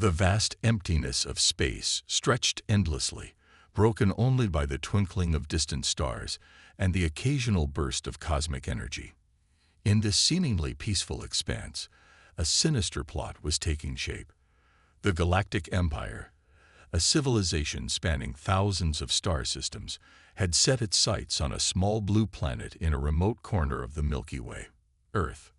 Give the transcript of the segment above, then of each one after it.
The vast emptiness of space stretched endlessly, broken only by the twinkling of distant stars and the occasional burst of cosmic energy. In this seemingly peaceful expanse, a sinister plot was taking shape. The Galactic Empire, a civilization spanning thousands of star systems, had set its sights on a small blue planet in a remote corner of the Milky Way, Earth.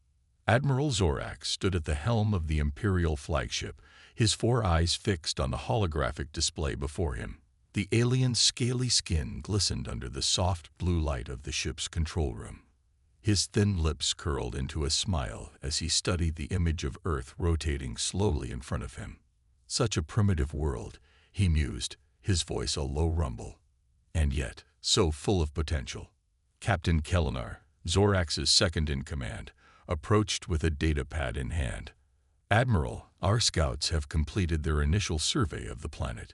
Admiral Zorax stood at the helm of the Imperial flagship, his 4 eyes fixed on the holographic display before him. The alien's scaly skin glistened under the soft blue light of the ship's control room. His thin lips curled into a smile as he studied the image of Earth rotating slowly in front of him. Such a primitive world, he mused, his voice a low rumble. And yet, so full of potential. Captain Kellenar, Zorax's second-in-command, approached with a data pad in hand. "Admiral, our scouts have completed their initial survey of the planet.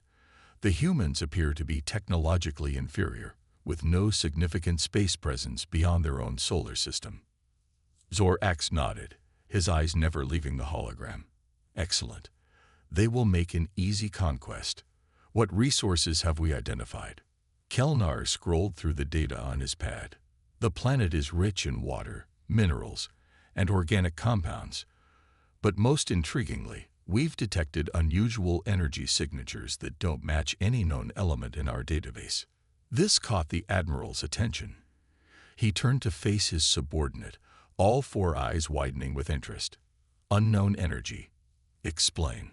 The humans appear to be technologically inferior, with no significant space presence beyond their own solar system." Zorax nodded, his eyes never leaving the hologram. "Excellent. They will make an easy conquest. What resources have we identified?" Kellenar scrolled through the data on his pad. "The planet is rich in water, minerals, and organic compounds. But most intriguingly, we've detected unusual energy signatures that don't match any known element in our database." This caught the Admiral's attention. He turned to face his subordinate, all 4 eyes widening with interest. "Unknown energy. Explain."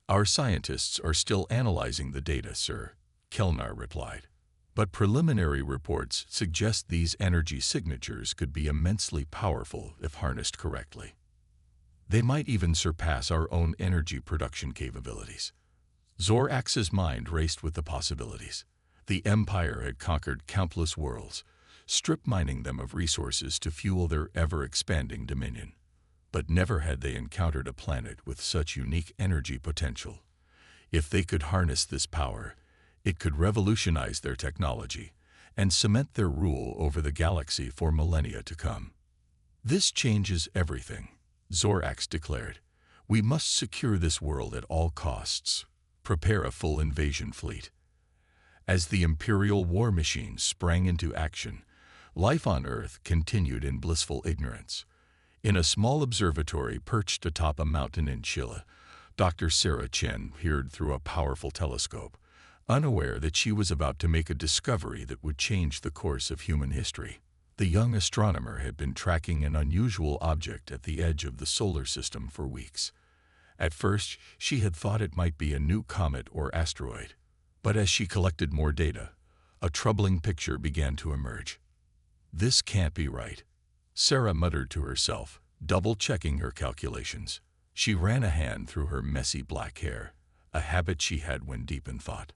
"Our scientists are still analyzing the data, sir," Kellenar replied. "But preliminary reports suggest these energy signatures could be immensely powerful if harnessed correctly. They might even surpass our own energy production capabilities." Zorax's mind raced with the possibilities. The Empire had conquered countless worlds, strip mining them of resources to fuel their ever-expanding dominion. But never had they encountered a planet with such unique energy potential. If they could harness this power, it could revolutionize their technology and cement their rule over the galaxy for millennia to come. "This changes everything," Zorax declared. "We must secure this world at all costs. Prepare a full invasion fleet." As the Imperial war machine sprang into action, life on Earth continued in blissful ignorance. In a small observatory perched atop a mountain in Chile, Dr. Sarah Chen peered through a powerful telescope, unaware that she was about to make a discovery that would change the course of human history. The young astronomer had been tracking an unusual object at the edge of the solar system for weeks. At first, she had thought it might be a new comet or asteroid. But as she collected more data, a troubling picture began to emerge. "This can't be right," Sarah muttered to herself, double-checking her calculations. She ran a hand through her messy black hair, a habit she had when deep in thought.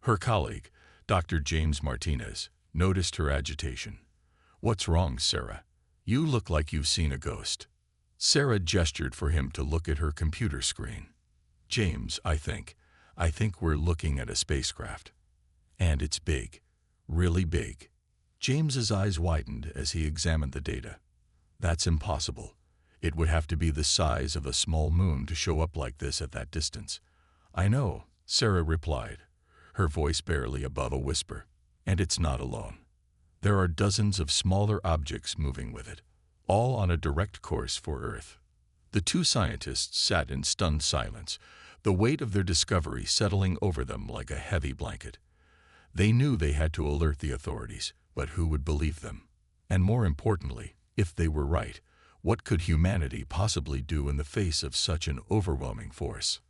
Her colleague, Dr. James Martinez, noticed her agitation. "What's wrong, Sarah? You look like you've seen a ghost." Sarah gestured for him to look at her computer screen. "James, I think we're looking at a spacecraft. And it's big, really big." James's eyes widened as he examined the data. "That's impossible. It would have to be the size of a small moon to show up like this at that distance." "I know," Sarah replied, her voice barely above a whisper. "And it's not alone. There are dozens of smaller objects moving with it, all on a direct course for Earth." The 2 scientists sat in stunned silence, the weight of their discovery settling over them like a heavy blanket. They knew they had to alert the authorities, but who would believe them? And more importantly, if they were right, what could humanity possibly do in the face of such an overwhelming force?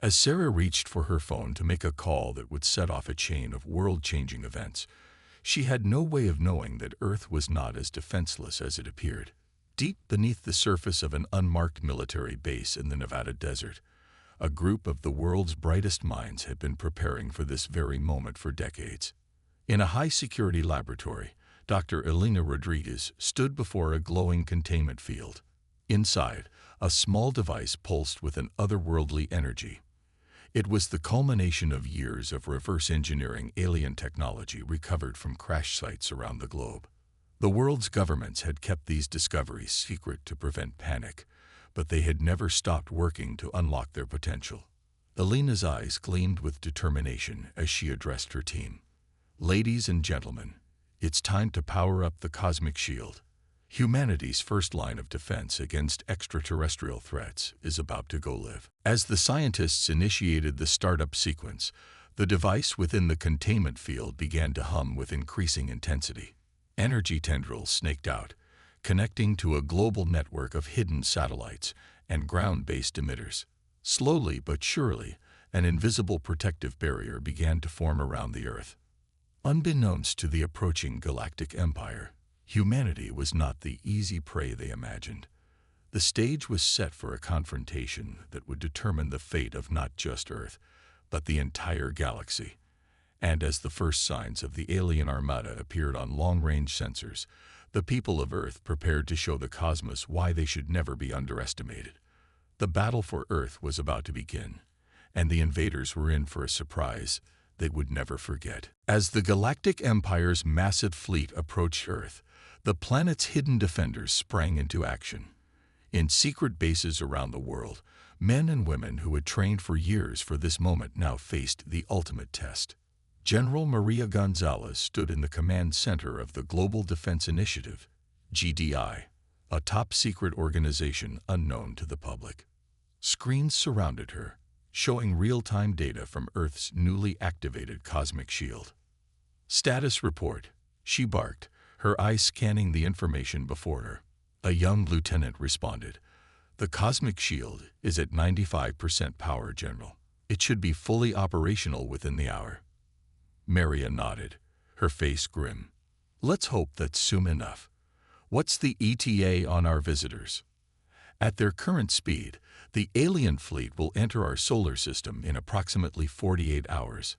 As Sarah reached for her phone to make a call that would set off a chain of world-changing events, she had no way of knowing that Earth was not as defenseless as it appeared. Deep beneath the surface of an unmarked military base in the Nevada desert, a group of the world's brightest minds had been preparing for this very moment for decades. In a high-security laboratory, Dr. Elena Rodriguez stood before a glowing containment field. Inside, a small device pulsed with an otherworldly energy. It was the culmination of years of reverse engineering alien technology recovered from crash sites around the globe. The world's governments had kept these discoveries secret to prevent panic, but they had never stopped working to unlock their potential. Elena's eyes gleamed with determination as she addressed her team. Ladies and gentlemen, it's time to power up the cosmic shield. Humanity's first line of defense against extraterrestrial threats is about to go live. As the scientists initiated the startup sequence, the device within the containment field began to hum with increasing intensity. Energy tendrils snaked out, connecting to a global network of hidden satellites and ground-based emitters. Slowly but surely, an invisible protective barrier began to form around the Earth. Unbeknownst to the approaching Galactic Empire, humanity was not the easy prey they imagined. The stage was set for a confrontation that would determine the fate of not just Earth, but the entire galaxy. And as the first signs of the alien armada appeared on long-range sensors, the people of Earth prepared to show the cosmos why they should never be underestimated. The battle for Earth was about to begin, and the invaders were in for a surprise they would never forget. As the Galactic Empire's massive fleet approached Earth, the planet's hidden defenders sprang into action. In secret bases around the world, men and women who had trained for years for this moment now faced the ultimate test. General Maria Gonzalez stood in the command center of the Global Defense Initiative, GDI, a top-secret organization unknown to the public. Screens surrounded her, showing real-time data from Earth's newly activated cosmic shield. "Status report," she barked, her eyes scanning the information before her. A young lieutenant responded. "The cosmic shield is at 95% power, General. It should be fully operational within the hour." Maria nodded, her face grim. "Let's hope that's soon enough. What's the ETA on our visitors?" "At their current speed, the alien fleet will enter our solar system in approximately 48 hours,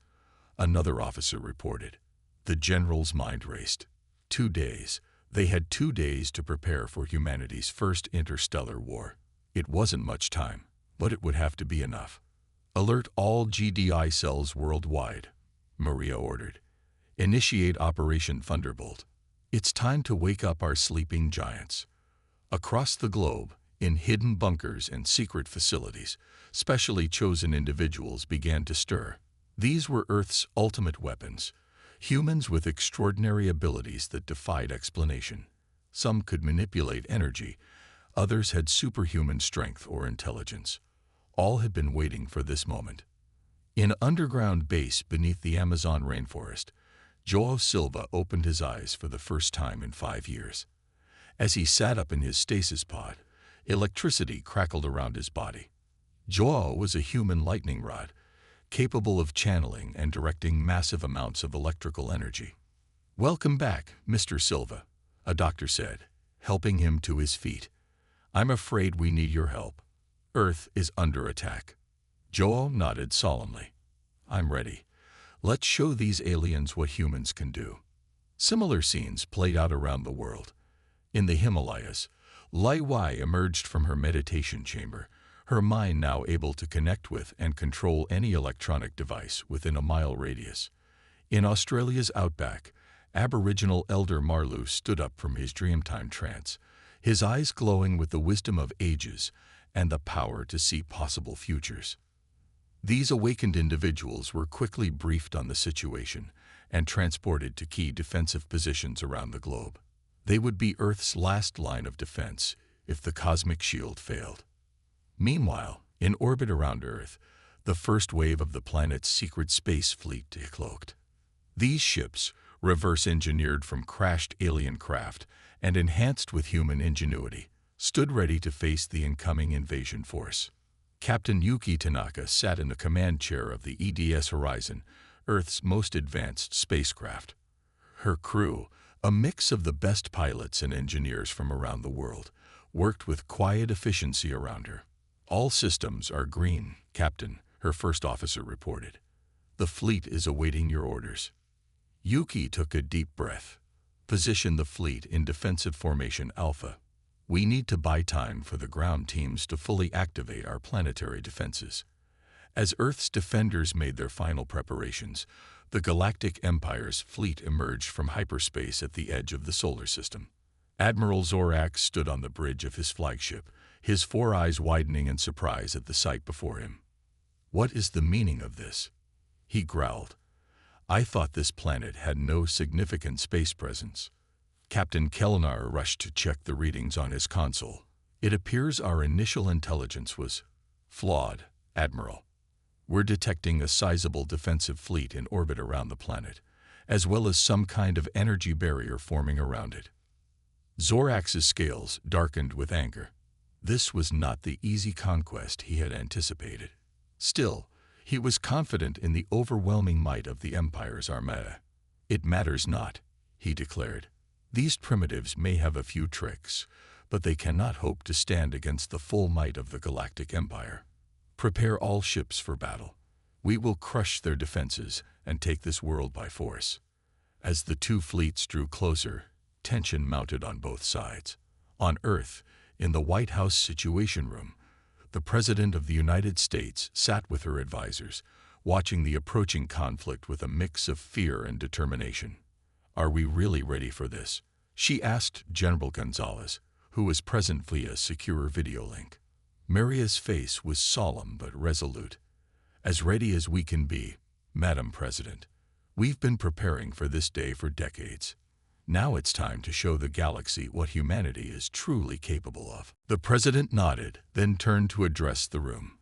another officer reported. The general's mind raced. 2 days. They had 2 days to prepare for humanity's first interstellar war. It wasn't much time, but it would have to be enough. "Alert all GDI cells worldwide," Maria ordered. "Initiate Operation Thunderbolt. It's time to wake up our sleeping giants." Across the globe, in hidden bunkers and secret facilities, specially chosen individuals began to stir. These were Earth's ultimate weapons, humans with extraordinary abilities that defied explanation. Some could manipulate energy, others had superhuman strength or intelligence. All had been waiting for this moment. In an underground base beneath the Amazon rainforest, João Silva opened his eyes for the first time in 5 years. As he sat up in his stasis pod, electricity crackled around his body. João was a human lightning rod, capable of channeling and directing massive amounts of electrical energy. "Welcome back, Mr. Silva," a doctor said, helping him to his feet. "I'm afraid we need your help. Earth is under attack." João nodded solemnly. "I'm ready. Let's show these aliens what humans can do." Similar scenes played out around the world. In the Himalayas, Lai Wai emerged from her meditation chamber, her mind now able to connect with and control any electronic device within a mile radius. In Australia's outback, Aboriginal Elder Marlu stood up from his dreamtime trance, his eyes glowing with the wisdom of ages and the power to see possible futures. These awakened individuals were quickly briefed on the situation and transported to key defensive positions around the globe. They would be Earth's last line of defense if the cosmic shield failed. Meanwhile, in orbit around Earth, the first wave of the planet's secret space fleet decloaked. These ships, reverse-engineered from crashed alien craft and enhanced with human ingenuity, stood ready to face the incoming invasion force. Captain Yuki Tanaka sat in the command chair of the EDS Horizon, Earth's most advanced spacecraft. Her crew, a mix of the best pilots and engineers from around the world, worked with quiet efficiency around her. "All systems are green, Captain," her first officer reported. "The fleet is awaiting your orders." Yuki took a deep breath. "Position the fleet in defensive formation Alpha. We need to buy time for the ground teams to fully activate our planetary defenses." As Earth's defenders made their final preparations, the Galactic Empire's fleet emerged from hyperspace at the edge of the solar system. Admiral Zorak stood on the bridge of his flagship, his 4 eyes widening in surprise at the sight before him. "What is the meaning of this?" He growled. "I thought this planet had no significant space presence." Captain Kellenar rushed to check the readings on his console. "It appears our initial intelligence was flawed, Admiral. We're detecting a sizable defensive fleet in orbit around the planet, as well as some kind of energy barrier forming around it." Zorax's scales darkened with anger. This was not the easy conquest he had anticipated. Still, he was confident in the overwhelming might of the Empire's armada. "It matters not," he declared. "These primitives may have a few tricks, but they cannot hope to stand against the full might of the Galactic Empire. Prepare all ships for battle. We will crush their defenses and take this world by force." As the two fleets drew closer, tension mounted on both sides. On Earth, in the White House Situation Room, the President of the United States sat with her advisors, watching the approaching conflict with a mix of fear and determination. "Are we really ready for this?" she asked General Gonzalez, who was present via secure video link. Maria's face was solemn but resolute. "As ready as we can be, Madam President. We've been preparing for this day for decades. Now it's time to show the galaxy what humanity is truly capable of." The President nodded, then turned to address the room.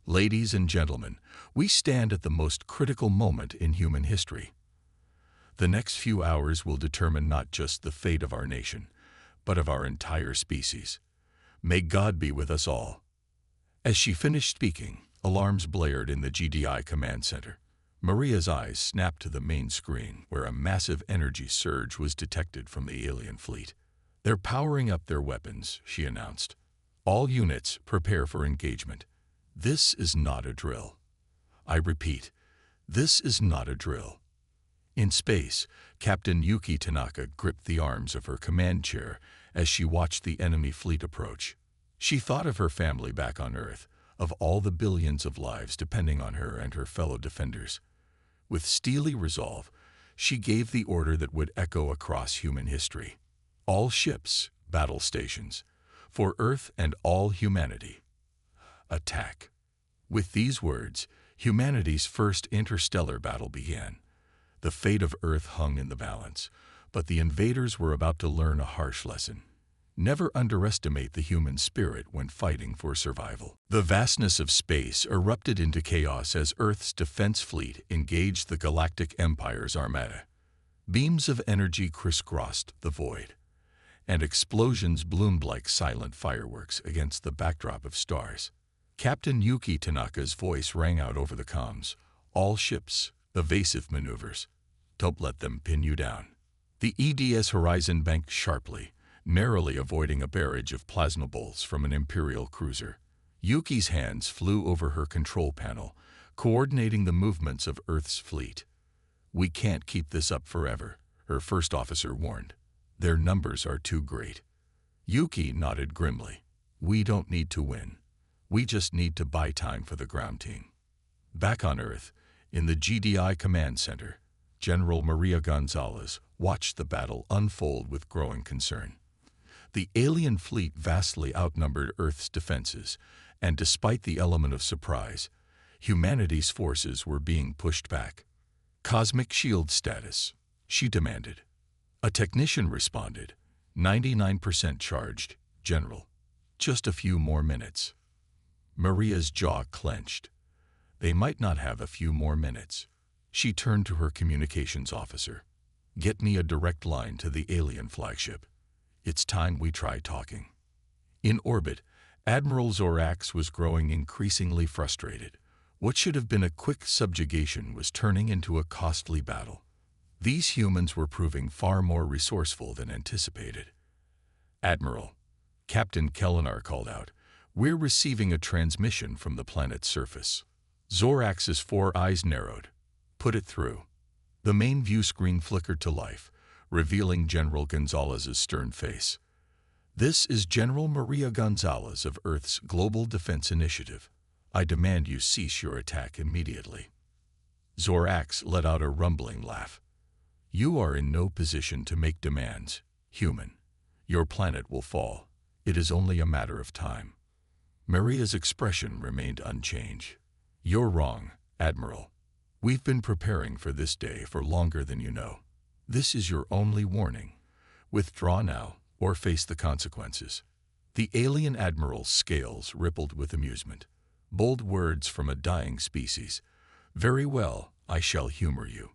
"Ladies and gentlemen, we stand at the most critical moment in human history. The next few hours will determine not just the fate of our nation, but of our entire species. May God be with us all." As she finished speaking, alarms blared in the GDI command center. Maria's eyes snapped to the main screen, where a massive energy surge was detected from the alien fleet. "They're powering up their weapons," she announced. "All units, prepare for engagement. This is not a drill. I repeat, this is not a drill." In space, Captain Yuki Tanaka gripped the arms of her command chair as she watched the enemy fleet approach. She thought of her family back on Earth, of all the billions of lives depending on her and her fellow defenders. With steely resolve, she gave the order that would echo across human history. "All ships, battle stations, for Earth and all humanity. Attack." With these words, humanity's first interstellar battle began. The fate of Earth hung in the balance, but the invaders were about to learn a harsh lesson. Never underestimate the human spirit when fighting for survival. The vastness of space erupted into chaos as Earth's defense fleet engaged the Galactic Empire's armada. Beams of energy crisscrossed the void, and explosions bloomed like silent fireworks against the backdrop of stars. Captain Yuki Tanaka's voice rang out over the comms. "All ships, evasive maneuvers. Don't let them pin you down." The EDS horizon banked sharply, narrowly avoiding a barrage of plasma bolts from an Imperial cruiser. Yuki's hands flew over her control panel, coordinating the movements of Earth's fleet. "We can't keep this up forever," her first officer warned. "Their numbers are too great." Yuki nodded grimly. "We don't need to win. We just need to buy time for the ground team." Back on Earth, in the GDI command center, General Maria Gonzalez watched the battle unfold with growing concern. The alien fleet vastly outnumbered Earth's defenses, and despite the element of surprise, humanity's forces were being pushed back. "Cosmic shield status," she demanded. A technician responded, 99% charged, General. Just a few more minutes." Maria's jaw clenched. They might not have a few more minutes. She turned to her communications officer. "Get me a direct line to the alien flagship. It's time we try talking." In orbit, Admiral Zorax was growing increasingly frustrated. What should have been a quick subjugation was turning into a costly battle. These humans were proving far more resourceful than anticipated. "Admiral," Captain Kellenar called out, "we're receiving a transmission from the planet's surface." Zorax's four eyes narrowed. "Put it through." The main view screen flickered to life, revealing General Gonzalez's stern face. "This is General Maria Gonzalez of Earth's Global Defense Initiative. I demand you cease your attack immediately." Zorax let out a rumbling laugh. "You are in no position to make demands, human. Your planet will fall. It is only a matter of time." Maria's expression remained unchanged. You're wrong, Admiral. We've been preparing for this day for longer than you know. This is your only warning. Withdraw now, or face the consequences. The alien admiral's scales rippled with amusement. Bold words from a dying species. Very well, I shall humor you.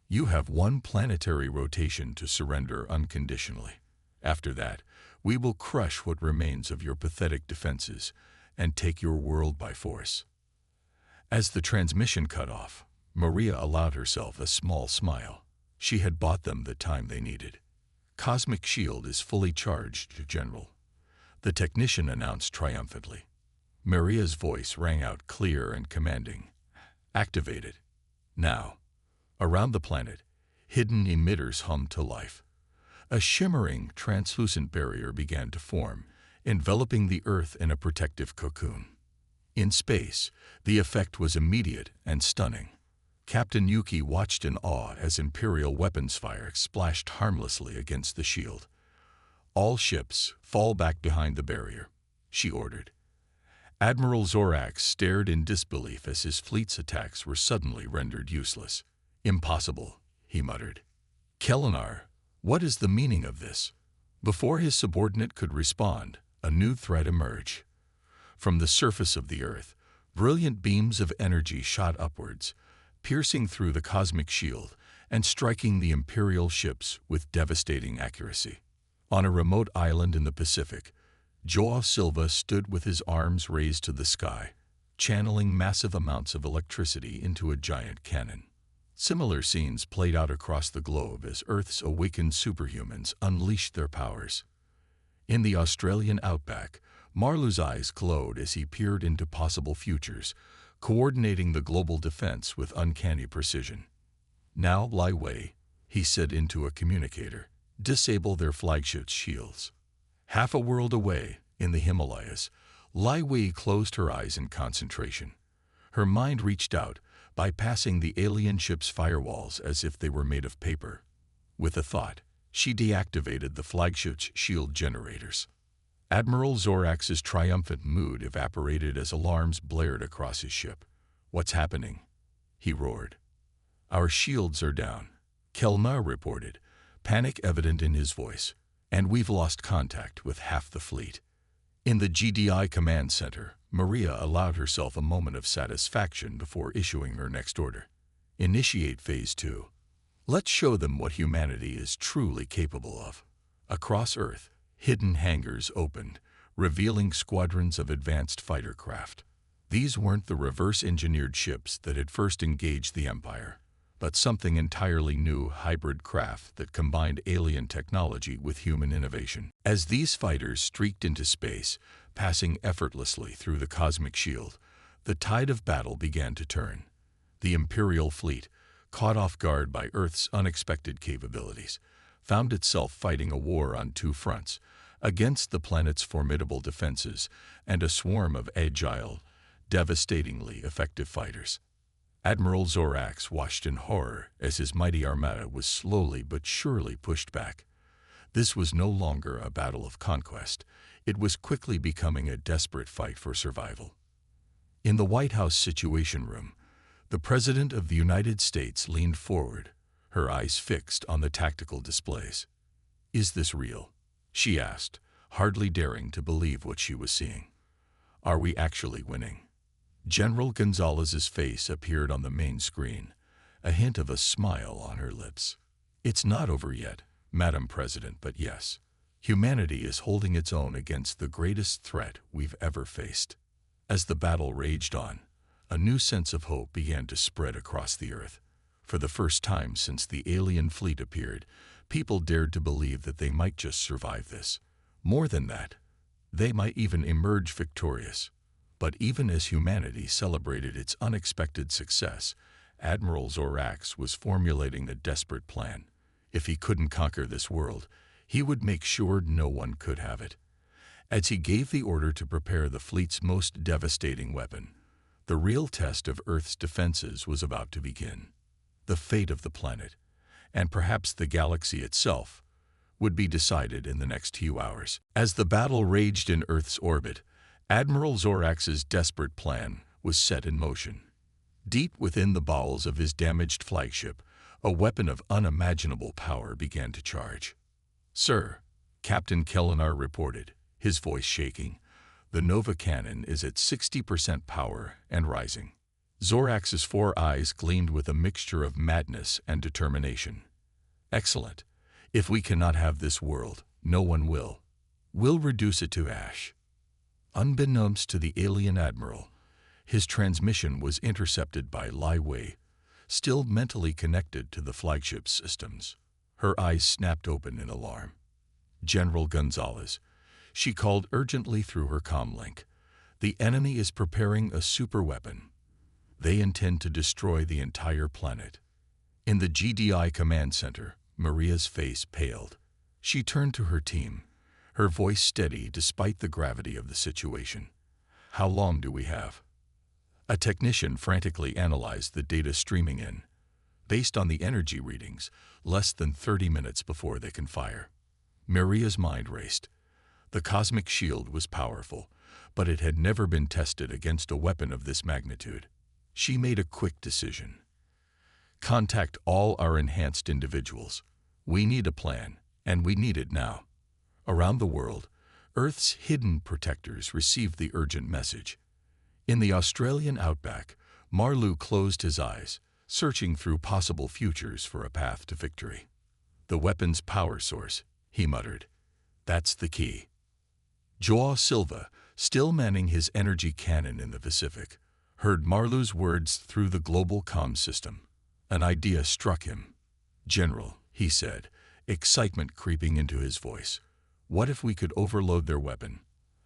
You have one planetary rotation to surrender unconditionally. After that, we will crush what remains of your pathetic defenses and take your world by force. As the transmission cut off, Maria allowed herself a small smile. She had bought them the time they needed. Cosmic shield is fully charged, General. The technician announced triumphantly. Maria's voice rang out clear and commanding. Activated. Now. Around the planet, hidden emitters hummed to life. A shimmering, translucent barrier began to form, enveloping the Earth in a protective cocoon. In space, the effect was immediate and stunning. Captain Yuki watched in awe as Imperial weapons fire splashed harmlessly against the shield. All ships, fall back behind the barrier, she ordered. Admiral Zorax stared in disbelief as his fleet's attacks were suddenly rendered useless. Impossible, he muttered. Kellinar, what is the meaning of this? Before his subordinate could respond, a new threat emerged. From the surface of the Earth, brilliant beams of energy shot upwards, piercing through the cosmic shield and striking the Imperial ships with devastating accuracy. On a remote island in the Pacific, Joao Silva stood with his arms raised to the sky, channeling massive amounts of electricity into a giant cannon. Similar scenes played out across the globe as Earth's awakened superhumans unleashed their powers. In the Australian outback, Marlu's eyes glowed as he peered into possible futures, coordinating the global defense with uncanny precision. Now, Lai Wei, he said into a communicator, disable their flagship shields. Half a world away, in the Himalayas, Lai Wei closed her eyes in concentration. Her mind reached out, bypassing the alien ship's firewalls as if they were made of paper. With a thought, she deactivated the flagship's shield generators. Admiral Zorax's triumphant mood evaporated as alarms blared across his ship. What's happening? He roared. Our shields are down, Kelnar reported, panic evident in his voice, and we've lost contact with half the fleet. In the GDI command center, Maria allowed herself a moment of satisfaction before issuing her next order. Initiate Phase 2. Let's show them what humanity is truly capable of. Across Earth, hidden hangars opened, revealing squadrons of advanced fighter craft. These weren't the reverse-engineered ships that had first engaged the Empire, but something entirely new, hybrid craft that combined alien technology with human innovation. As these fighters streaked into space, passing effortlessly through the cosmic shield, the tide of battle began to turn. The Imperial fleet, caught off guard by Earth's unexpected capabilities, found itself fighting a war on two fronts, against the planet's formidable defenses and a swarm of agile, devastatingly effective fighters. Admiral Zorax watched in horror as his mighty armada was slowly but surely pushed back. This was no longer a battle of conquest. It was quickly becoming a desperate fight for survival. In the White House Situation Room, the President of the United States leaned forward, her eyes fixed on the tactical displays. "Is this real?" she asked, hardly daring to believe what she was seeing. "Are we actually winning?" General Gonzalez's face appeared on the main screen, a hint of a smile on her lips. "It's not over yet, Madam President, but yes, humanity is holding its own against the greatest threat we've ever faced." As the battle raged on, a new sense of hope began to spread across the Earth. For the first time since the alien fleet appeared, people dared to believe that they might just survive this. More than that, they might even emerge victorious. But even as humanity celebrated its unexpected success, Admiral Zorax was formulating a desperate plan. If he couldn't conquer this world, he would make sure no one could have it. As he gave the order to prepare the fleet's most devastating weapon, the real test of Earth's defenses was about to begin. The fate of the planet, and perhaps the galaxy itself, would be decided in the next few hours. As the battle raged in Earth's orbit, Admiral Zorax's desperate plan was set in motion. Deep within the bowels of his damaged flagship, a weapon of unimaginable power began to charge. "Sir," Captain Kellenar reported, his voice shaking, "the Nova Cannon is at 60% power and rising." Zorax's 4 eyes gleamed with a mixture of madness and determination. "Excellent. If we cannot have this world, no one will. We'll reduce it to ash." Unbeknownst to the alien admiral, his transmission was intercepted by Lai Wei, still mentally connected to the flagship's systems. Her eyes snapped open in alarm. "General Gonzalez," she called urgently through her comlink, "the enemy is preparing a superweapon. They intend to destroy the entire planet." In the GDI command center, Maria's face paled. She turned to her team, her voice steady despite the gravity of the situation. "How long do we have?" A technician frantically analyzed the data streaming in. Based on the energy readings, less than 30 minutes before they can fire. Maria's mind raced. The cosmic shield was powerful, but it had never been tested against a weapon of this magnitude. She made a quick decision. "Contact all our enhanced individuals. We need a plan, and we need it now." Around the world, Earth's hidden protectors received the urgent message. In the Australian outback, Marlu closed his eyes, searching through possible futures for a path to victory. "The weapon's power source," he muttered. "That's the key." Joao Silva, still manning his energy cannon in the Pacific, heard Marlu's words through the global comm system. An idea struck him. "General," he said, excitement creeping into his voice, "what if we could overload their weapon?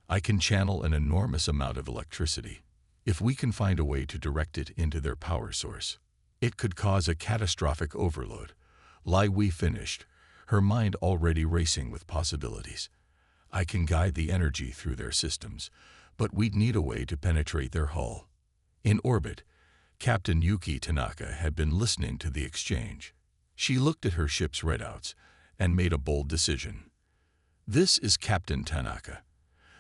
I can channel an enormous amount of electricity. If we can find a way to direct it into their power source, it could cause a catastrophic overload." Lai Wei finished, her mind already racing with possibilities. "I can guide the energy through their systems, but we'd need a way to penetrate their hull." In orbit, Captain Yuki Tanaka had been listening to the exchange. She looked at her ship's readouts and made a bold decision. "This is Captain Tanaka.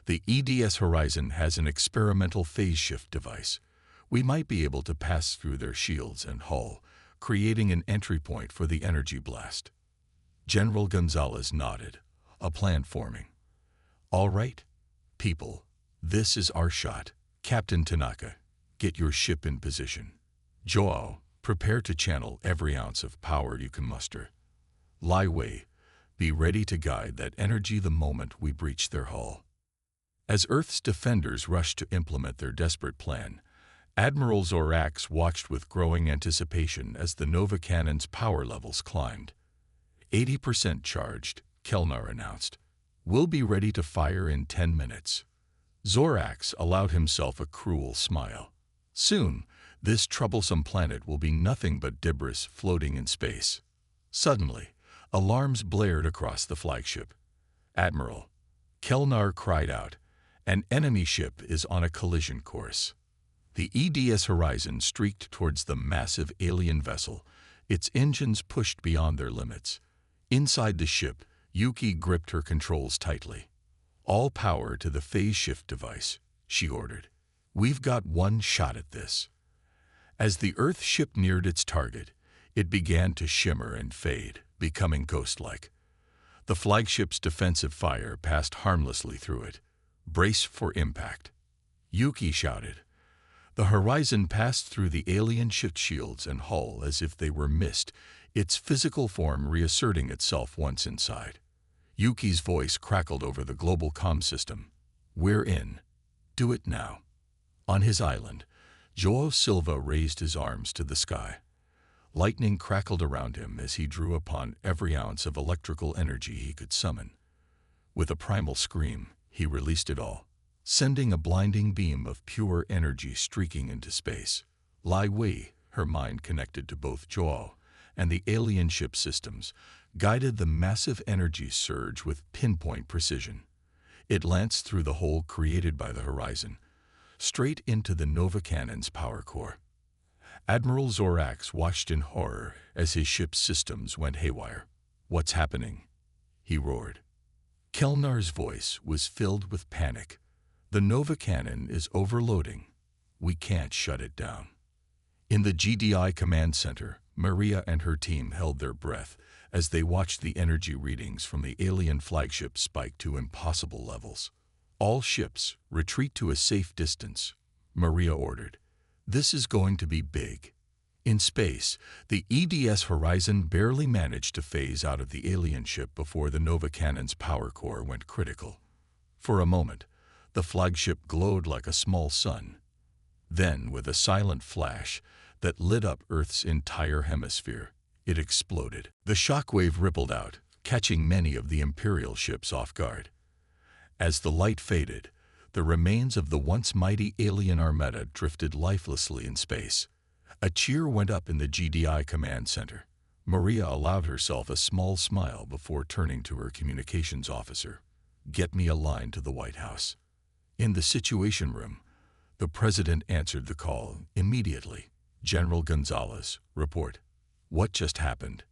The EDS Horizon has an experimental phase shift device. We might be able to pass through their shields and hull, creating an entry point for the energy blast." General Gonzalez nodded, a plan forming. "All right, people, this is our shot. Captain Tanaka, get your ship in position. Joao, prepare to channel every ounce of power you can muster. Lai Wei, be ready to guide that energy the moment we breach their hull." As Earth's defenders rushed to implement their desperate plan, Admiral Zorax watched with growing anticipation as the Nova Cannon's power levels climbed. 80% charged, Kellenar announced. "We'll be ready to fire in 10 minutes. Zorax allowed himself a cruel smile. Soon, this troublesome planet will be nothing but debris floating in space. Suddenly, alarms blared across the flagship. "Admiral," Kellenar cried out, "an enemy ship is on a collision course." The EDS Horizon streaked towards the massive alien vessel, its engines pushed beyond their limits. Inside the ship, Yuki gripped her controls tightly. "All power to the phase shift device," she ordered. "We've got one shot at this." As the Earth ship neared its target, it began to shimmer and fade, becoming ghost-like. The flagship's defensive fire passed harmlessly through it. "Brace for impact," Yuki shouted. The Horizon passed through the alien ship's shields and hull as if they were mist, its physical form reasserting itself once inside. Yuki's voice crackled over the global comm system. "We're in. Do it now." On his island, Joao Silva raised his arms to the sky. Lightning crackled around him as he drew upon every ounce of electrical energy he could summon. With a primal scream, he released it all, sending a blinding beam of pure energy streaking into space. Lai Wei, her mind connected to both Joao and the alien ship systems, guided the massive energy surge with pinpoint precision. It lanced through the hole created by the Horizon, straight into the Nova Cannon's power core. Admiral Zorax watched in horror as his ship's systems went haywire. "What's happening?" he roared. Kellenar's voice was filled with panic. "The Nova Cannon is overloading. We can't shut it down." In the GDI command center, Maria and her team held their breath as they watched the energy readings from the alien flagship spike to impossible levels. All ships, retreat to a safe distance, Maria ordered. This is going to be big. In space, the EDS Horizon barely managed to phase out of the alien ship before the Nova Cannon's power core went critical. For a moment, the flagship glowed like a small sun. Then, with a silent flash that lit up Earth's entire hemisphere, it exploded. The shockwave rippled out, catching many of the Imperial ships off guard. As the light faded, the remains of the once mighty alien armada drifted lifelessly in space. A cheer went up in the GDI command center. Maria allowed herself a small smile before turning to her communications officer. "Get me a line to the White House." In the Situation Room, the president answered the call immediately. "General Gonzalez, report." "What just happened?"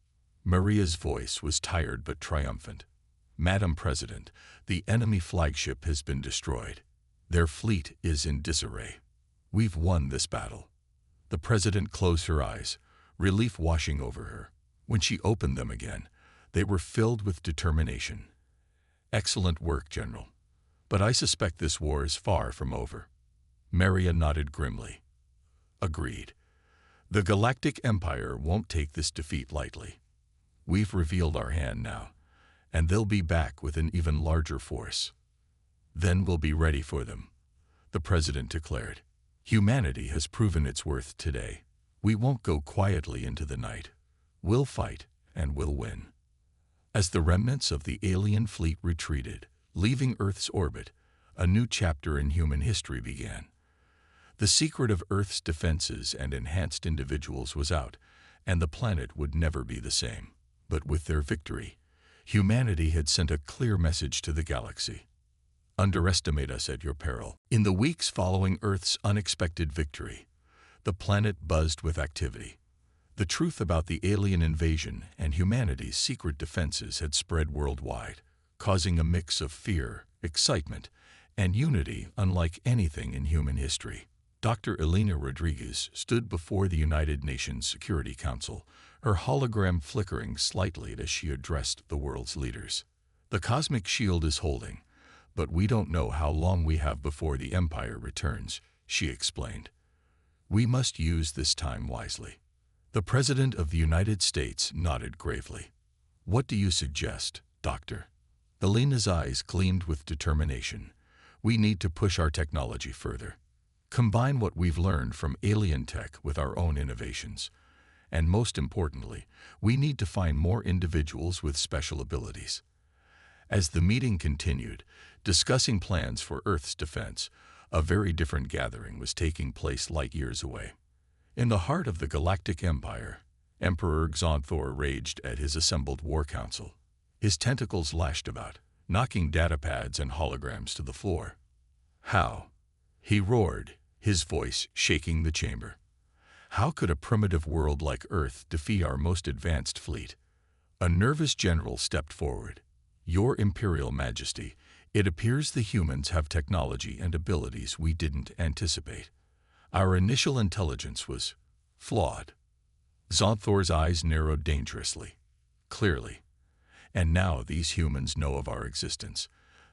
Maria's voice was tired but triumphant. "Madam President, the enemy flagship has been destroyed. Their fleet is in disarray. We've won this battle." The president closed her eyes, relief washing over her. When she opened them again, they were filled with determination. "Excellent work, General. But I suspect this war is far from over." Maria nodded grimly. "Agreed. The Galactic Empire won't take this defeat lightly. We've revealed our hand now, and they'll be back with an even larger force. Then we'll be ready for them," the president declared. "Humanity has proven its worth today. We won't go quietly into the night. We'll fight, and we'll win." As the remnants of the alien fleet retreated, leaving Earth's orbit, a new chapter in human history began. The secret of Earth's defenses and enhanced individuals was out, and the planet would never be the same. But with their victory, humanity had sent a clear message to the galaxy. Underestimate us at your peril. In the weeks following Earth's unexpected victory, the planet buzzed with activity. The truth about the alien invasion and humanity's secret defenses had spread worldwide, causing a mix of fear, excitement, and unity unlike anything in human history. Dr. Elena Rodriguez stood before the United Nations Security Council, her hologram flickering slightly as she addressed the world's leaders. "The cosmic shield is holding, but we don't know how long we have before the Empire returns," she explained. "We must use this time wisely." The President of the United States nodded gravely. "What do you suggest, Doctor?" Elena's eyes gleamed with determination. "We need to push our technology further. Combine what we've learned from alien tech with our own innovations. And most importantly, we need to find more individuals with special abilities." As the meeting continued, discussing plans for Earth's defense, a very different gathering was taking place light years away. In the heart of the Galactic Empire, Emperor Xanthor raged at his assembled war council. His tentacles lashed about, knocking datapads and holograms to the floor. "How?" he roared, his voice shaking the chamber. "How could a primitive world like Earth defeat our most advanced fleet?" A nervous general stepped forward. "Your Imperial Majesty, it appears the humans have technology and abilities we didn't anticipate. Our initial intelligence was flawed." Xanthor's eyes narrowed dangerously. "Clearly. And now these humans know of our existence.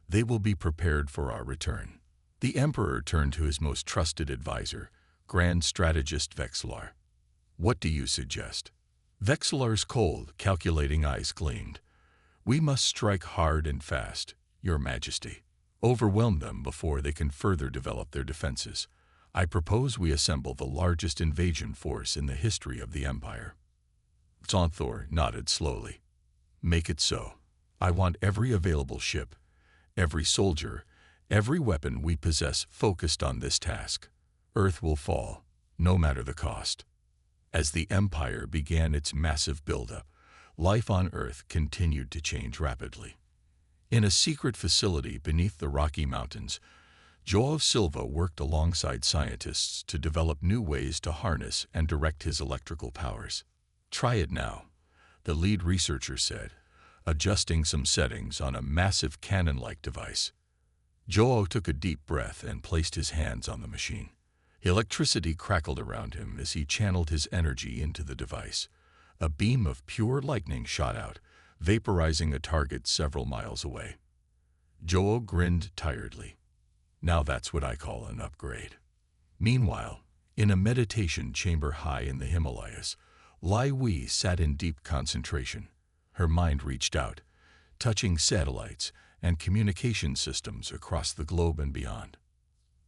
They will be prepared for our return." The Emperor turned to his most trusted advisor, Grand Strategist Vexillar. "What do you suggest?" Vexillar's cold, calculating eyes gleamed. "We must strike hard and fast, Your Majesty. Overwhelm them before they can further develop their defenses. I propose we assemble the largest invasion force in the history of the Empire." Xanthor nodded slowly. "Make it so. I want every available ship, every soldier, every weapon we possess focused on this task. Earth will fall, no matter the cost." As the Empire began its massive buildup, life on Earth continued to change rapidly. In a secret facility beneath the Rocky Mountains, João Silva worked alongside scientists to develop new ways to harness and direct his electrical powers. "Try it now," the lead researcher said, adjusting some settings on a massive cannon-like device. João took a deep breath and placed his hands on the machine. Electricity crackled around him as he channeled his energy into the device. A beam of pure lightning shot out, vaporizing a target several miles away. Joe grinned tiredly. Now that's what I call an upgrade. Meanwhile, in a meditation chamber high in the Himalayas, Lai Wei sat in deep concentration. Her mind reached out, touching satellites and communication systems across the globe and beyond.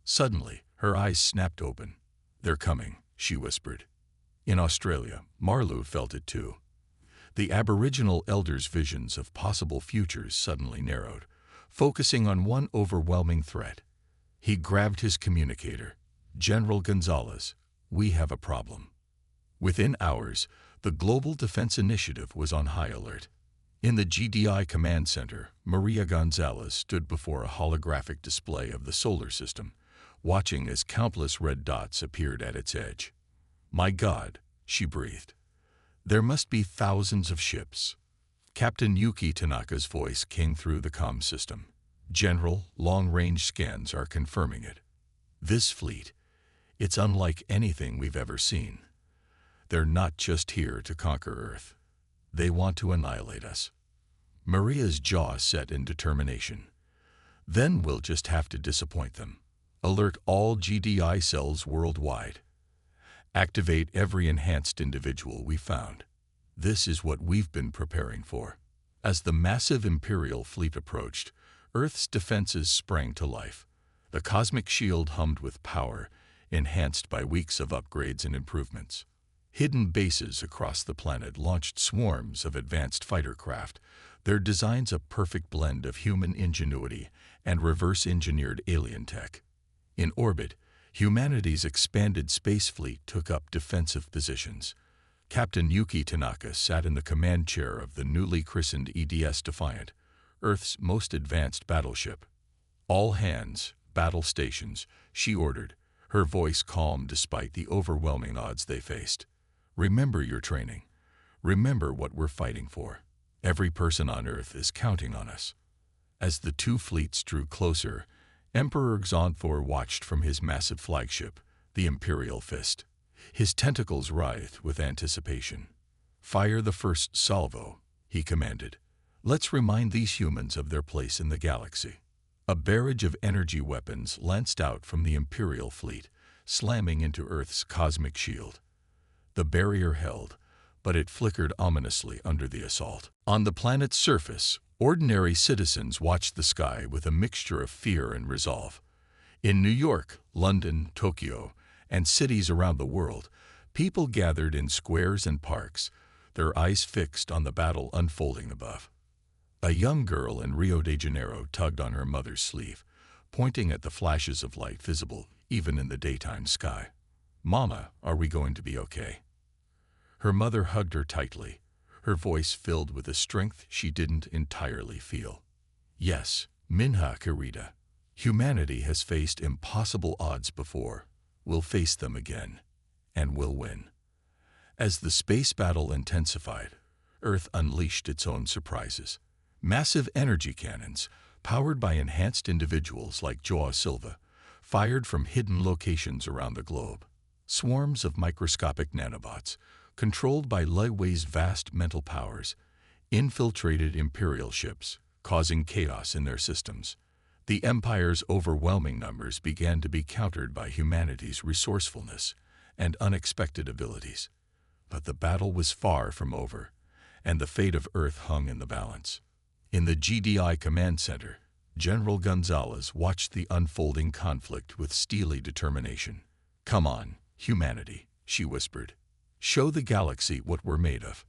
Suddenly, her eyes snapped open. "They're coming," she whispered. In Australia, Marlu felt it too. The Aboriginal elders' visions of possible futures suddenly narrowed, focusing on one overwhelming threat. He grabbed his communicator. "General Gonzalez, we have a problem." Within hours, the Global Defense Initiative was on high alert. In the GDI Command Center, Maria Gonzalez stood before a holographic display of the solar system, watching as countless red dots appeared at its edge. "My God," she breathed. "There must be thousands of ships." Captain Yuki Tanaka's voice came through the comm system. "General, long-range scans are confirming it. This fleet, it's unlike anything we've ever seen. They're not just here to conquer Earth. They want to annihilate us." Maria's jaw set in determination. "Then we'll just have to disappoint them. Alert all GDI cells worldwide. Activate every enhanced individual we found. This is what we've been preparing for." As the massive Imperial fleet approached, Earth's defenses sprang to life. The cosmic shield hummed with power, enhanced by weeks of upgrades and improvements. Hidden bases across the planet launched swarms of advanced fighter craft, their designs a perfect blend of human ingenuity and reverse-engineered alien tech. In orbit, humanity's expanded space fleet took up defensive positions. Captain Yuki Tanaka sat in the command chair of the newly christened EDS Defiant, Earth's most advanced battleship. "All hands, battle stations," she ordered, her voice calm despite the overwhelming odds they faced. "Remember your training. Remember what we're fighting for. Every person on Earth is counting on us." As the two fleets drew closer, Emperor Xanthor watched from his massive flagship, the Imperial Fist. His tentacles writhed with anticipation. "Fire the first salvo," he commanded. "Let's remind these humans of their place in the galaxy." A barrage of energy weapons lanced out from the Imperial fleet, slamming into Earth's cosmic shield. The barrier held, but it flickered ominously under the assault. On the planet's surface, ordinary citizens watched the sky with a mixture of fear and resolve. In New York, London, Tokyo, and cities around the world, people gathered in squares and parks, their eyes fixed on the battle unfolding above. A young girl in Rio de Janeiro tugged on her mother's sleeve, pointing at the flashes of light visible even in the daytime sky. "Mama, are we going to be okay?" Her mother hugged her tightly, her voice filled with a strength she didn't entirely feel. "Yes, Minha querida. Humanity has faced impossible odds before. We'll face them again, and we'll win." As the space battle intensified, Earth unleashed its own surprises. Massive energy cannons, powered by enhanced individuals like Joao Silva, fired from hidden locations around the globe. Swarms of microscopic nanobots, controlled by Lai Wei's vast mental powers, infiltrated Imperial ships, causing chaos in their systems. The Empire's overwhelming numbers began to be countered by humanity's resourcefulness and unexpected abilities. But the battle was far from over, and the fate of Earth hung in the balance. In the GDI Command Center, General Gonzalez watched the unfolding conflict with steely determination. "Come on, humanity," she whispered. "Show the galaxy what we're made of."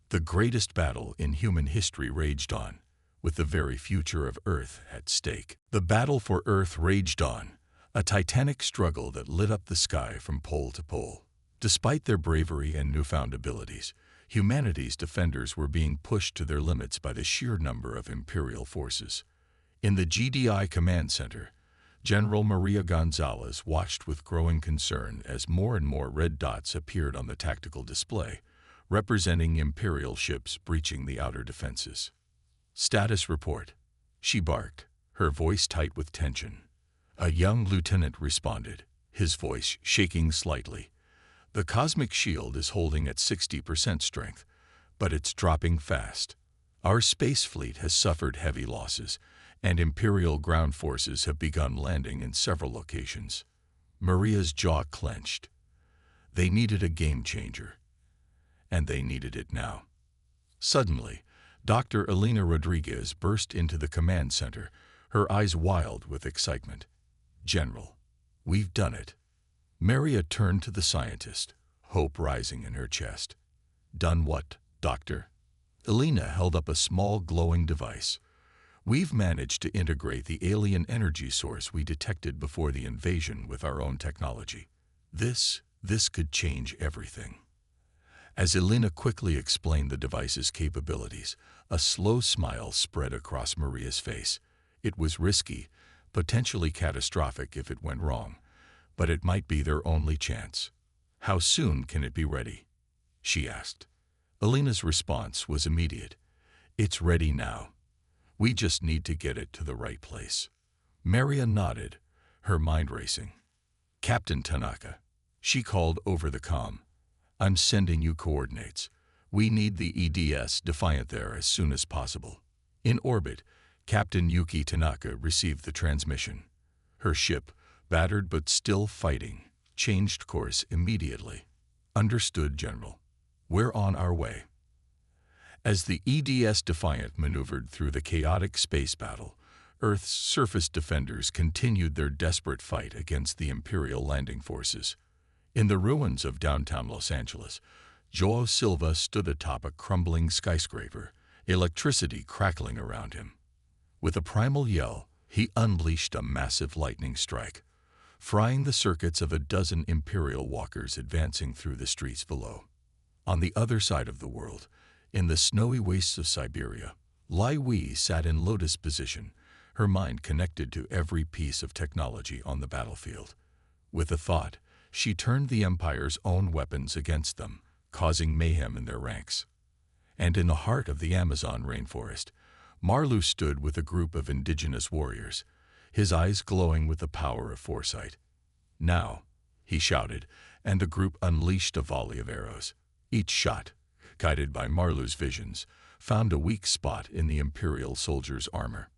The greatest battle in human history raged on, with the very future of Earth at stake. The battle for Earth raged on, a titanic struggle that lit up the sky from pole to pole. Despite their bravery and newfound abilities, humanity's defenders were being pushed to their limits by the sheer number of Imperial forces. In the GDI Command Center, General Maria Gonzalez watched with growing concern as more and more red dots appeared on the tactical display, representing Imperial ships breaching the outer defenses. "Status report," she barked, her voice tight with tension. A young lieutenant responded. his voice shaking slightly. "The cosmic shield is holding at 60% strength, but it's dropping fast. Our space fleet has suffered heavy losses, and Imperial ground forces have begun landing in several locations." Maria's jaw clenched. They needed a game changer, and they needed it now. Suddenly, Dr. Elena Rodriguez burst into the command center, her eyes wild with excitement. "General, we've done it." Maria turned to the scientist, hope rising in her chest. "Done what, Doctor?" Elena held up a small glowing device. "We've managed to integrate the alien energy source we detected before the invasion with our own technology. This could change everything." As Elena quickly explained the device's capabilities, a slow smile spread across Maria's face. It was risky, potentially catastrophic if it went wrong, but it might be their only chance. "How soon can it be ready?" she asked. Elena's response was immediate. "It's ready now. We just need to get it to the right place." Maria nodded, her mind racing. "Captain Tanaka," she called over the comm, "I'm sending you coordinates. We need the EDS Defiant there as soon as possible." In orbit, Captain Yuki Tanaka received the transmission. Her ship, battered but still fighting, changed course immediately. "Understood, General. We're on our way." As the EDS Defiant maneuvered through the chaotic space battle, Earth's surface defenders continued their desperate fight against the Imperial landing forces. In the ruins of downtown Los Angeles, Joao Silva stood atop a crumbling skyscraper, electricity crackling around him. With a primal yell, he unleashed a massive lightning strike, frying the circuits of a dozen Imperial walkers advancing through the streets below. On the other side of the world, in the snowy wastes of Siberia, Lai Wei sat in lotus position, her mind connected to every piece of technology on the battlefield. With a thought, she turned the Empire's own weapons against them, causing mayhem in their ranks. And in the heart of the Amazon rainforest, Marlu stood with a group of indigenous warriors, his eyes glowing with the power of foresight. "Now," he shouted, and the group unleashed a volley of arrows. Each shot, guided by Marlu's visions, found a weak spot in the Imperial soldier's armor.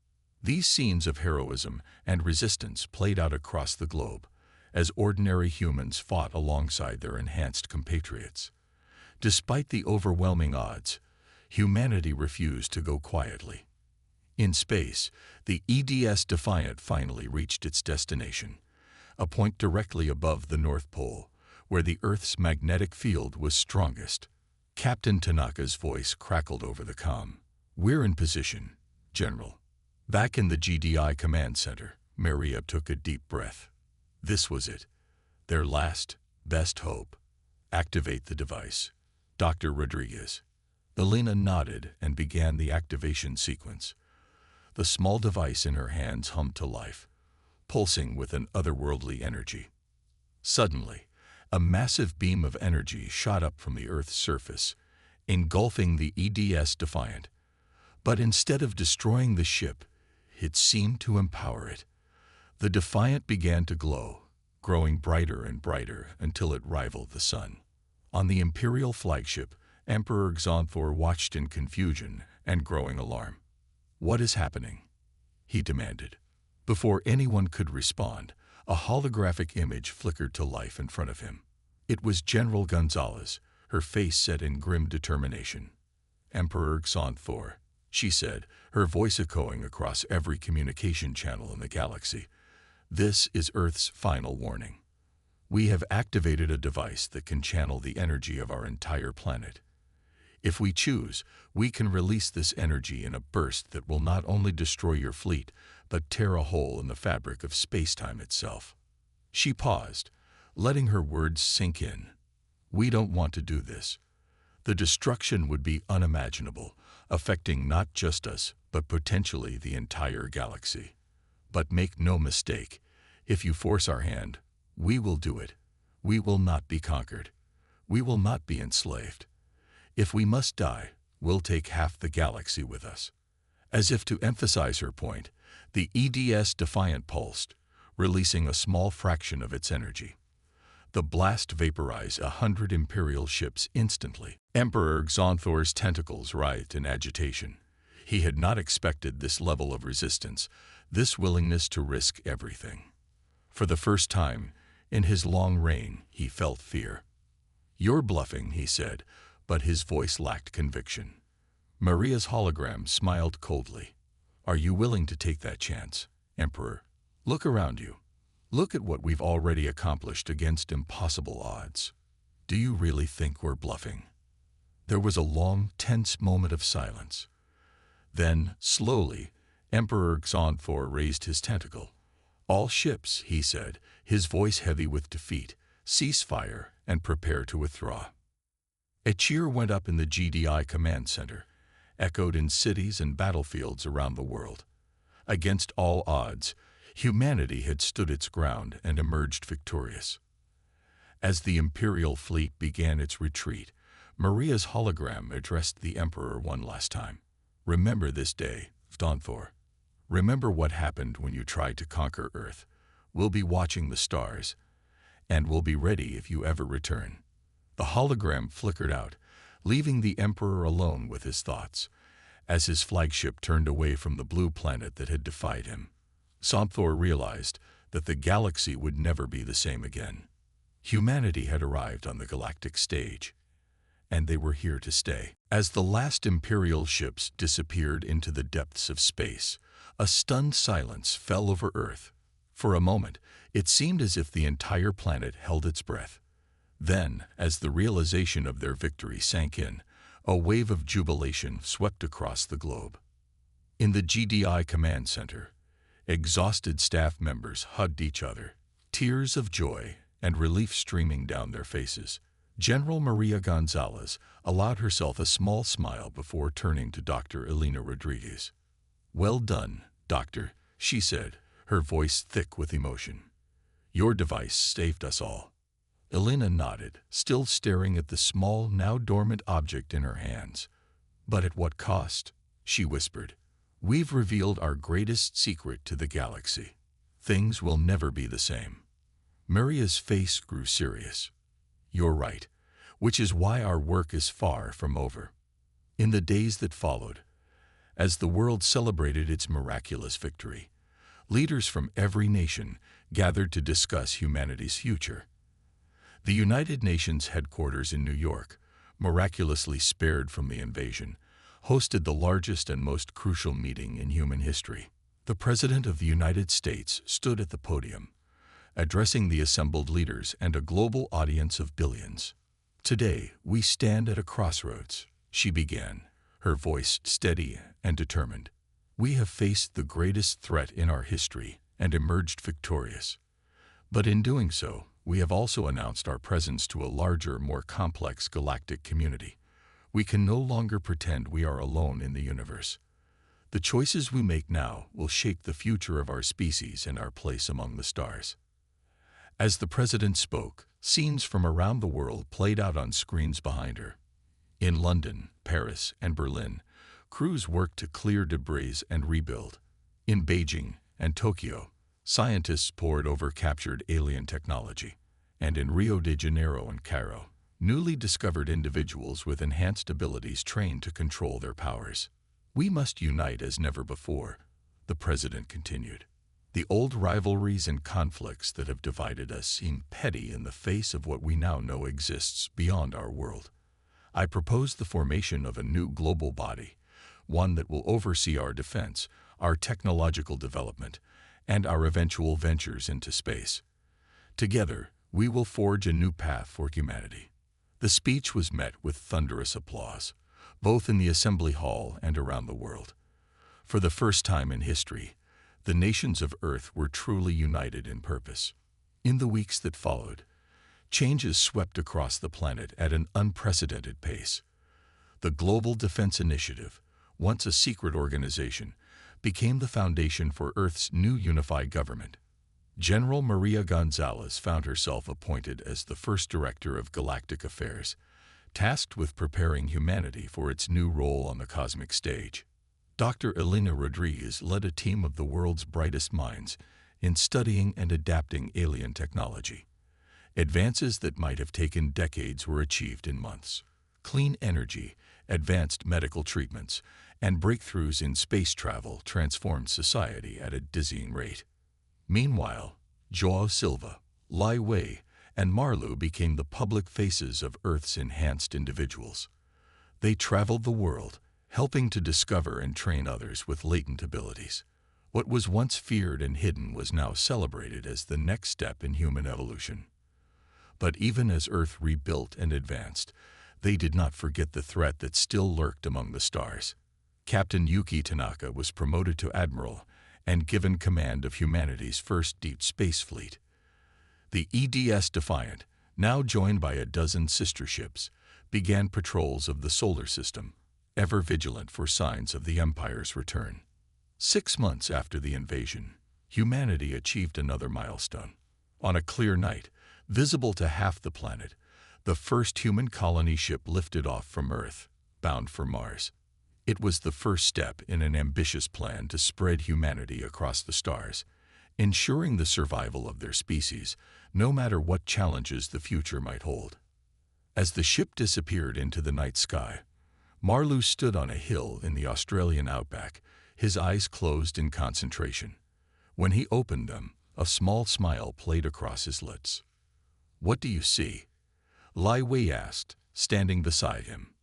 These scenes of heroism and resistance played out across the globe, as ordinary humans fought alongside their enhanced compatriots. Despite the overwhelming odds, humanity refused to go quietly. In space, the EDS Defiant finally reached its destination, a point directly above the North Pole, where the Earth's magnetic field was strongest. Captain Tanaka's voice crackled over the comm. "We're in position, General." Back in the GDI command center, Maria took a deep breath. This was it, their last, best hope. "Activate the device, Dr. Rodriguez." Elena nodded and began the activation sequence. The small device in her hands hummed to life, pulsing with an otherworldly energy. Suddenly, a massive beam of energy shot up from the Earth's surface, engulfing the EDS Defiant. But instead of destroying the ship, it seemed to empower it. The Defiant began to glow, growing brighter and brighter until it rivaled the sun. On the Imperial flagship, Emperor Xanthor watched in confusion and growing alarm. "What is happening?" he demanded. Before anyone could respond, a holographic image flickered to life in front of him. It was General Gonzalez, her face set in grim determination. "Emperor Xanthor," she said, her voice echoing across every communication channel in the galaxy. "This is Earth's final warning. We have activated a device that can channel the energy of our entire planet. If we choose, we can release this energy in a burst that will not only destroy your fleet, but tear a hole in the fabric of space-time itself." She paused, letting her words sink in. "We don't want to do this. The destruction would be unimaginable, affecting not just us, but potentially the entire galaxy. But make no mistake, if you force our hand, we will do it. We will not be conquered. We will not be enslaved. If we must die, we'll take half the galaxy with us." As if to emphasize her point, the EDS Defiant pulsed, releasing a small fraction of its energy. The blast vaporized 100 Imperial ships instantly. Emperor Xanthor's tentacles writhed in agitation. He had not expected this level of resistance, this willingness to risk everything. For the first time in his long reign, he felt fear. "You're bluffing," he said, but his voice lacked conviction. Maria's hologram smiled coldly. "Are you willing to take that chance, Emperor? Look around you. Look at what we've already accomplished against impossible odds. Do you really think we're bluffing?" There was a long, tense moment of silence. Then, slowly, Emperor Xanthor raised his tentacle. "All ships," he said, his voice heavy with defeat, "cease fire and prepare to withdraw." A cheer went up in the GDI command center, echoed in cities and battlefields around the world. Against all odds, humanity had stood its ground and emerged victorious. As the Imperial fleet began its retreat, Maria's hologram addressed the Emperor one last time. "Remember this day, Xanthor. Remember what happened when you tried to conquer Earth. We'll be watching the stars, and we'll be ready if you ever return." The hologram flickered out, leaving the Emperor alone with his thoughts, as his flagship turned away from the blue planet that had defied him. Xanthor realized that the galaxy would never be the same again. Humanity had arrived on the galactic stage, and they were here to stay. As the last Imperial ships disappeared into the depths of space, a stunned silence fell over Earth. For a moment, it seemed as if the entire planet held its breath. Then, as the realization of their victory sank in, a wave of jubilation swept across the globe. In the GDI command center, exhausted staff members hugged each other, tears of joy and relief streaming down their faces. General Maria Gonzalez allowed herself a small smile before turning to Dr. Elena Rodriguez. "Well done, Doctor," she said, her voice thick with emotion. "Your device saved us all." Elena nodded, still staring at the small, now dormant object in her hands. "But at what cost?" she whispered. "We've revealed our greatest secret to the galaxy. Things will never be the same." Maria's face grew serious. "You're right, which is why our work is far from over." In the days that followed, as the world celebrated its miraculous victory, leaders from every nation gathered to discuss humanity's future. The United Nations headquarters in New York, miraculously spared from the invasion, hosted the largest and most crucial meeting in human history. The President of the United States stood at the podium, addressing the assembled leaders and a global audience of billions. "Today, we stand at a crossroads," she began, her voice steady and determined. "We have faced the greatest threat in our history and emerged victorious. But in doing so, we have also announced our presence to a larger, more complex galactic community. We can no longer pretend we are alone in the universe. The choices we make now will shape the future of our species and our place among the stars." As the President spoke, scenes from around the world played out on screens behind her. In London, Paris, and Berlin, crews worked to clear debris and rebuild. In Beijing and Tokyo, scientists pored over captured alien technology. And in Rio de Janeiro and Cairo, newly discovered individuals with enhanced abilities trained to control their powers. "We must unite as never before," the President continued. "The old rivalries and conflicts that have divided us seem petty in the face of what we now know exists beyond our world. I propose the formation of a new global body, one that will oversee our defense, our technological development, and our eventual ventures into space. Together, we will forge a new path for humanity." The speech was met with thunderous applause, both in the Assembly Hall and around the world. For the first time in history, the nations of Earth were truly united in purpose. In the weeks that followed, changes swept across the planet at an unprecedented pace. The Global Defense Initiative, once a secret organization, became the foundation for Earth's new unified government. General Maria Gonzalez found herself appointed as the first director of Galactic Affairs, tasked with preparing humanity for its new role on the cosmic stage. Dr. Elena Rodriguez led a team of the world's brightest minds, in studying and adapting alien technology. Advances that might have taken decades were achieved in months. Clean energy, advanced medical treatments, and breakthroughs in space travel transformed society at a dizzying rate. Meanwhile, Joao Silva, Lai Wei, and Marlu became the public faces of Earth's enhanced individuals. They traveled the world, helping to discover and train others with latent abilities. What was once feared and hidden was now celebrated as the next step in human evolution. But even as Earth rebuilt and advanced, they did not forget the threat that still lurked among the stars. Captain Yuki Tanaka was promoted to admiral and given command of humanity's first deep space fleet. The EDS Defiant, now joined by a dozen sister ships, began patrols of the solar system, ever vigilant for signs of the Empire's return. 6 months after the invasion, humanity achieved another milestone. On a clear night, visible to half the planet, the first human colony ship lifted off from Earth, bound for Mars. It was the first step in an ambitious plan to spread humanity across the stars, ensuring the survival of their species, no matter what challenges the future might hold. As the ship disappeared into the night sky, Marlu stood on a hill in the Australian outback, his eyes closed in concentration. When he opened them, a small smile played across his lips. "What do you see?" Lai Wei asked, standing beside him.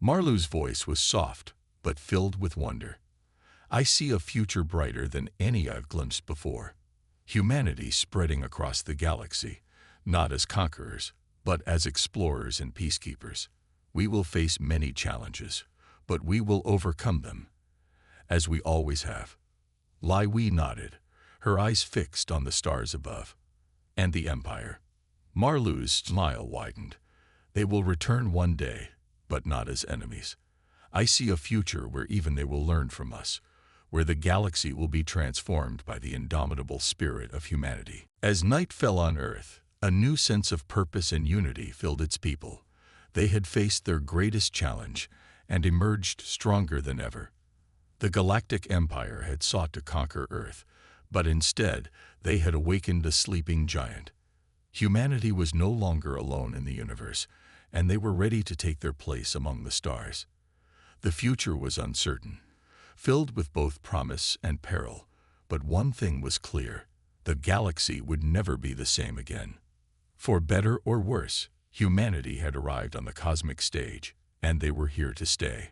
Marlu's voice was soft, but filled with wonder. "I see a future brighter than any I've glimpsed before. Humanity spreading across the galaxy, not as conquerors, but as explorers and peacekeepers. We will face many challenges, but we will overcome them, as we always have." Lai Wei nodded, her eyes fixed on the stars above. "And the Empire?" Marlu's smile widened. "They will return one day, but not as enemies. I see a future where even they will learn from us, where the galaxy will be transformed by the indomitable spirit of humanity." As night fell on Earth, a new sense of purpose and unity filled its people. They had faced their greatest challenge and emerged stronger than ever. The Galactic Empire had sought to conquer Earth, but instead they had awakened a sleeping giant. Humanity was no longer alone in the universe, and they were ready to take their place among the stars. The future was uncertain, filled with both promise and peril, but one thing was clear: the galaxy would never be the same again. For better or worse, humanity had arrived on the cosmic stage, and they were here to stay.